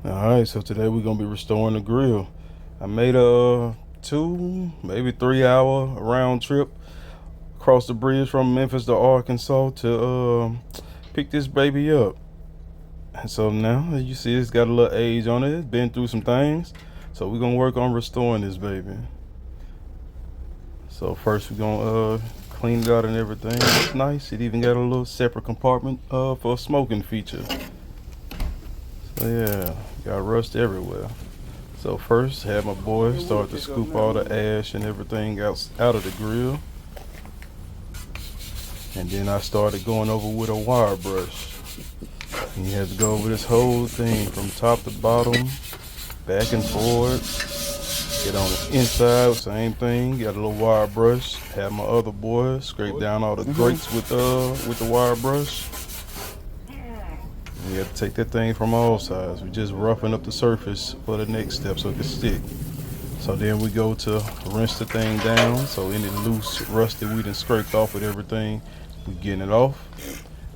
Alright, so today we're gonna be restoring the grill. I made a 2, maybe 3 hour round trip across the bridge from Memphis to Arkansas to pick this baby up. And so now you see it's got a little age on it. It's been through some things. So we're gonna work on restoring this baby. So first we're gonna clean it out and everything. It's nice. It even got a little separate compartment for a smoking feature. So yeah, got rust everywhere. So first, had my boy start to scoop all the ash and everything out of the grill. And then I started going over with a wire brush. And you have to go over this whole thing from top to bottom, back and forward. Get on the inside, same thing. Got a little wire brush. Had my other boy scrape down all the grates with the wire brush. You have to take that thing from all sides. We're just roughing up the surface for the next step so it can stick. So then we go to rinse the thing down. So any loose, rusty we done scraped off with everything, we getting it off.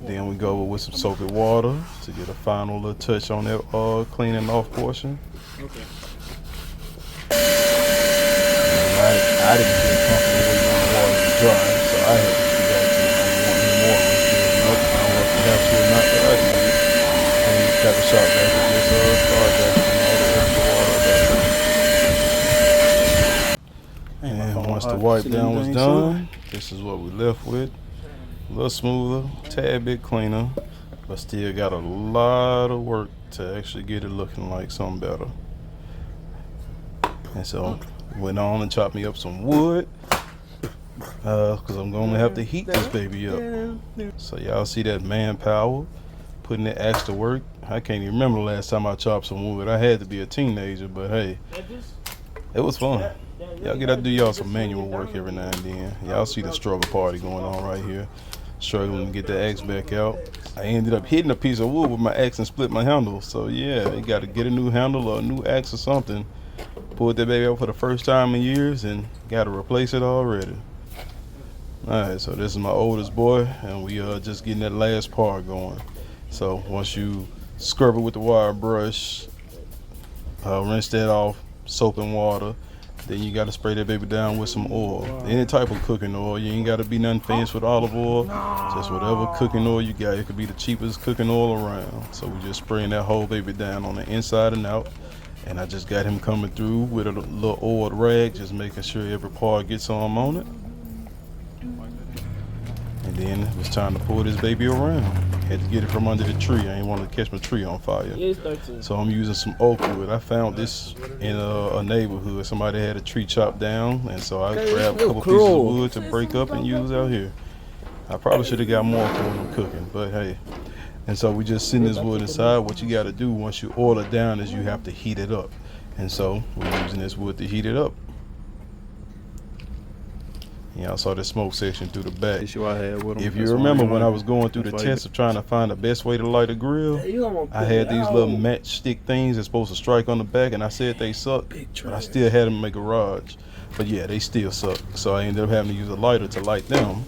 Then we go with some soapy water to get a final little touch on that cleaning off portion. Okay. And I didn't feel comfortable waiting on the water to dry, so I had to figure out if I want any more. Nope, I don't know if you have to or not, but I did it. And you got the shot back and just start back and all the extra water back. And once the wipe down was done, this is what we left with. A little smoother, tad bit cleaner, but still got a lot of work to actually get it looking like something better. And so went on and chopped me up some wood because I'm gonna have to heat this baby up. So y'all see that manpower putting the axe to work. I can't even remember the last time I chopped some wood. I had to be a teenager, but hey, it was fun. Y'all get out to do y'all some manual work every now and then. Y'all see the struggle party going on right here. Struggling to get the axe back out. I ended up hitting a piece of wood with my axe and split my handle. So yeah, you got to get a new handle or a new axe or something. Pulled that baby out for the first time in years and got to replace it already. Alright, so this is my oldest boy and we are just getting that last part going. So once you scrub it with the wire brush, rinse that off, soap and water. Then you got to spray that baby down with some oil. Any type of cooking oil. You ain't got to be nothing fancy with olive oil. Just whatever cooking oil you got. It could be the cheapest cooking oil around. So we just spraying that whole baby down on the inside and out. And I just got him coming through with a little oiled rag, just making sure every part gets on it. And then it was time to pull this baby around. Had to get it from under the tree. I ain't want to catch my tree on fire. So I'm using some oak wood. I found this in a neighborhood. Somebody had a tree chopped down, and so I grabbed a couple pieces of wood to break up and use out here. I probably should have got more for when I'm cooking, but hey. And so we just sitting this wood inside. What you got to do once you oil it down is you have to heat it up. And so we're using this wood to heat it up. Y'all saw the smoke section through the back. If you remember when I was going through the test of trying to find the best way to light a grill, I had these little matchstick things that's supposed to strike on the back, and I said they suck, but I still had them in my garage. But yeah, they still suck. So I ended up having to use a lighter to light them.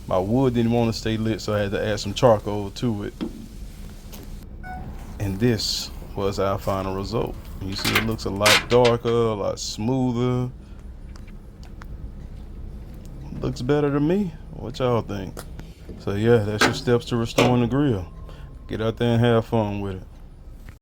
My wood didn't want to stay lit, so I had to add some charcoal to it. And this was our final result. You see it looks a lot darker, a lot smoother. Looks better to me. What y'all think? So yeah, that's your steps to restoring the grill. Get out there and have fun with it.